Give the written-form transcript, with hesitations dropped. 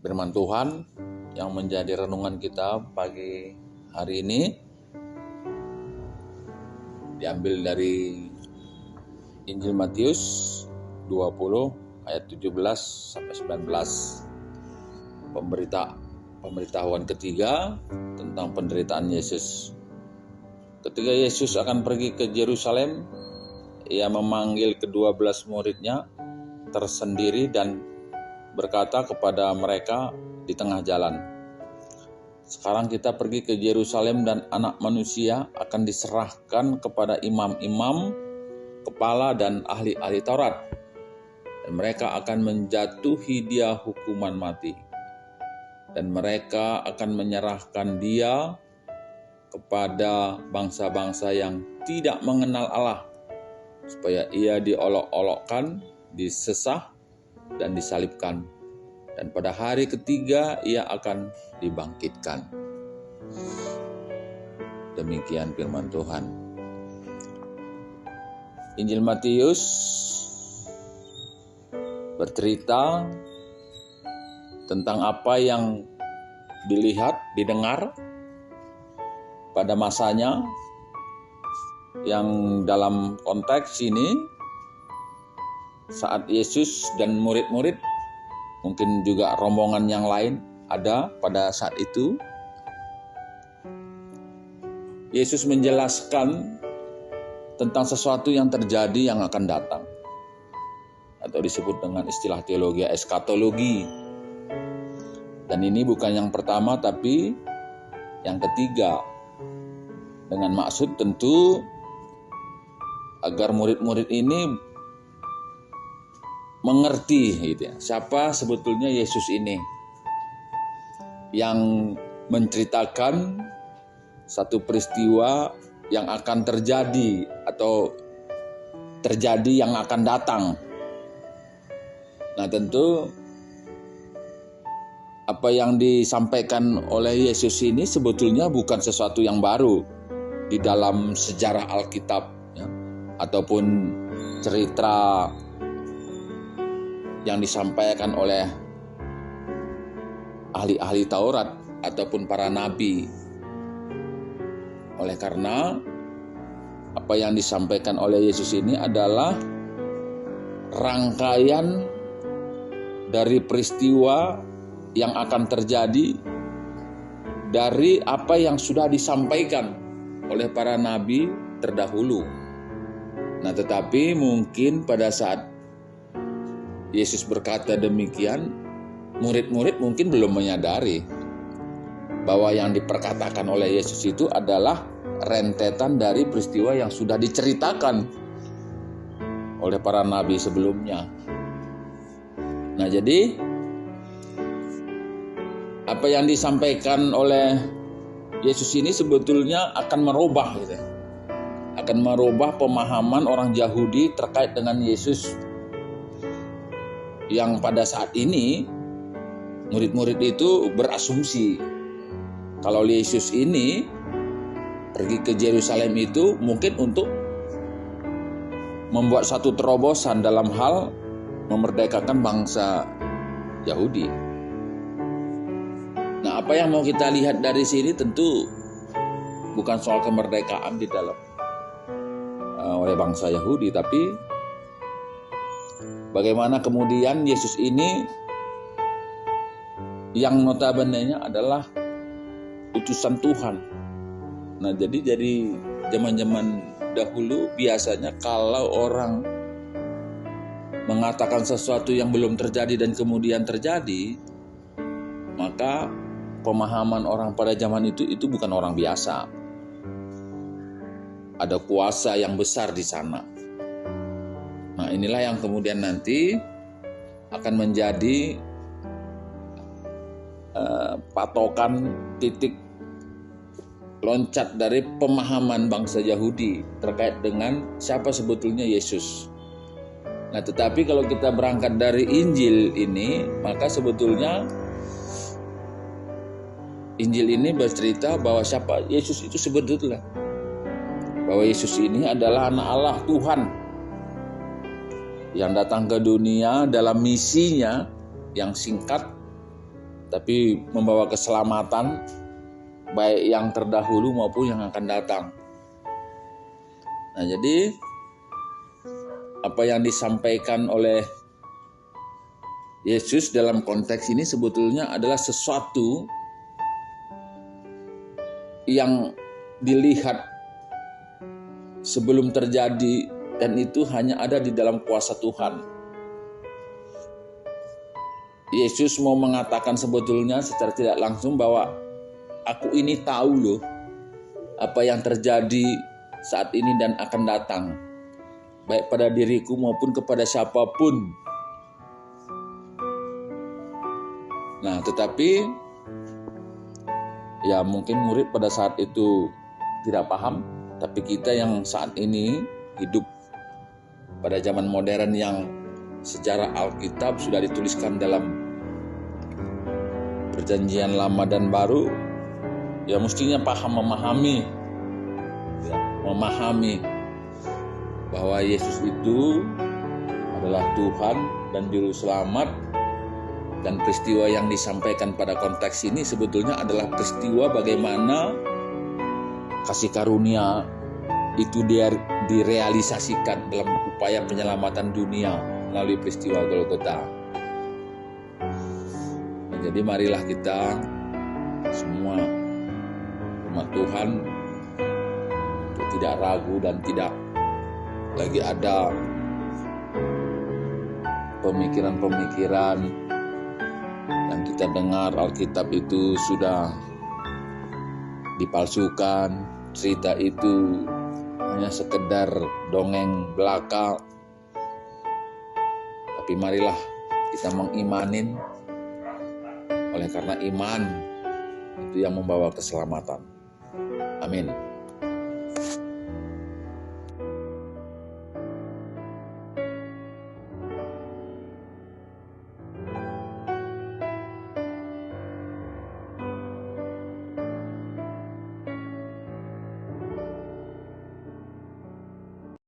firman Tuhan yang menjadi renungan kita pagi hari ini diambil dari Injil Matius 20 ayat 17 sampai 19. Pemberitahuan ketiga tentang penderitaan Yesus. Ketika Yesus akan pergi ke Yerusalem, ia memanggil ke-12 muridnya tersendiri dan berkata kepada mereka di tengah jalan, "Sekarang kita pergi ke Yerusalem dan Anak Manusia akan diserahkan kepada imam-imam, kepala dan ahli-ahli Taurat, dan mereka akan menjatuhi dia hukuman mati. Dan mereka akan menyerahkan dia kepada bangsa-bangsa yang tidak mengenal Allah, supaya ia diolok-olokkan, disesah, dan disalibkan. Dan pada hari ketiga ia akan dibangkitkan." Demikian firman Tuhan. Injil Matius bercerita tentang apa yang dilihat, didengar pada masanya, yang dalam konteks ini saat Yesus dan murid-murid, mungkin juga rombongan yang lain ada pada saat itu, Yesus menjelaskan tentang sesuatu yang terjadi yang akan datang, atau disebut dengan istilah teologi eskatologi. Dan ini bukan yang pertama tapi yang ketiga, dengan maksud tentu agar murid-murid ini mengerti gitu ya, siapa sebetulnya Yesus ini yang menceritakan satu peristiwa yang akan terjadi atau terjadi yang akan datang. Nah, tentu apa yang disampaikan oleh Yesus ini sebetulnya bukan sesuatu yang baru di dalam sejarah Alkitab ya, ataupun cerita yang disampaikan oleh ahli-ahli Taurat ataupun para nabi. Oleh karena apa yang disampaikan oleh Yesus ini adalah rangkaian dari peristiwa yang akan terjadi dari apa yang sudah disampaikan oleh para nabi terdahulu. Nah, tetapi mungkin pada saat Yesus berkata demikian, murid-murid mungkin belum menyadari bahwa yang diperkatakan oleh Yesus itu adalah rentetan dari peristiwa yang sudah diceritakan oleh para nabi sebelumnya. Nah, jadi apa yang disampaikan oleh Yesus ini sebetulnya akan merubah gitu. Akan merubah pemahaman orang Yahudi terkait dengan Yesus, yang pada saat ini murid-murid itu berasumsi kalau Yesus ini pergi ke Yerusalem itu mungkin untuk membuat satu terobosan dalam hal memerdekakan bangsa Yahudi. Nah, apa yang mau kita lihat dari sini tentu bukan soal kemerdekaan di dalam oleh bangsa Yahudi, tapi bagaimana kemudian Yesus ini yang notabene-nya adalah utusan Tuhan. Nah, jadi dari zaman-zaman dahulu biasanya kalau orang mengatakan sesuatu yang belum terjadi dan kemudian terjadi, maka pemahaman orang pada zaman itu bukan orang biasa. Ada kuasa yang besar di sana. Nah, inilah yang kemudian nanti akan menjadi patokan titik loncat dari pemahaman bangsa Yahudi terkait dengan siapa sebetulnya Yesus. Nah, tetapi kalau kita berangkat dari Injil ini, maka sebetulnya Injil ini bercerita bahwa siapa Yesus itu sebetulnya. Bahwa Yesus ini adalah anak Allah, Tuhan, yang datang ke dunia dalam misinya yang singkat tapi membawa keselamatan baik yang terdahulu maupun yang akan datang. Nah, jadi apa yang disampaikan oleh Yesus dalam konteks ini sebetulnya adalah sesuatu yang dilihat sebelum terjadi, dan itu hanya ada di dalam kuasa Tuhan. Yesus mau mengatakan sebetulnya secara tidak langsung bahwa aku ini tahu loh apa yang terjadi saat ini dan akan datang, baik pada diriku maupun kepada siapapun. Nah, tetapi ya mungkin murid pada saat itu tidak paham, tapi kita yang saat ini hidup pada zaman modern yang sejarah Alkitab sudah dituliskan dalam Perjanjian Lama dan Baru, ya mestinya memahami bahwa Yesus itu adalah Tuhan dan Juru Selamat, dan peristiwa yang disampaikan pada konteks ini sebetulnya adalah peristiwa bagaimana kasih karunia itu direalisasikan dalam upaya penyelamatan dunia melalui peristiwa Golgota. Jadi marilah kita semua umat Tuhan untuk tidak ragu dan tidak lagi ada pemikiran-pemikiran yang kita dengar Alkitab itu sudah dipalsukan, cerita itu hanya sekedar dongeng belaka. Tapi marilah kita mengimanin, oleh karena iman itu yang membawa keselamatan. Amin.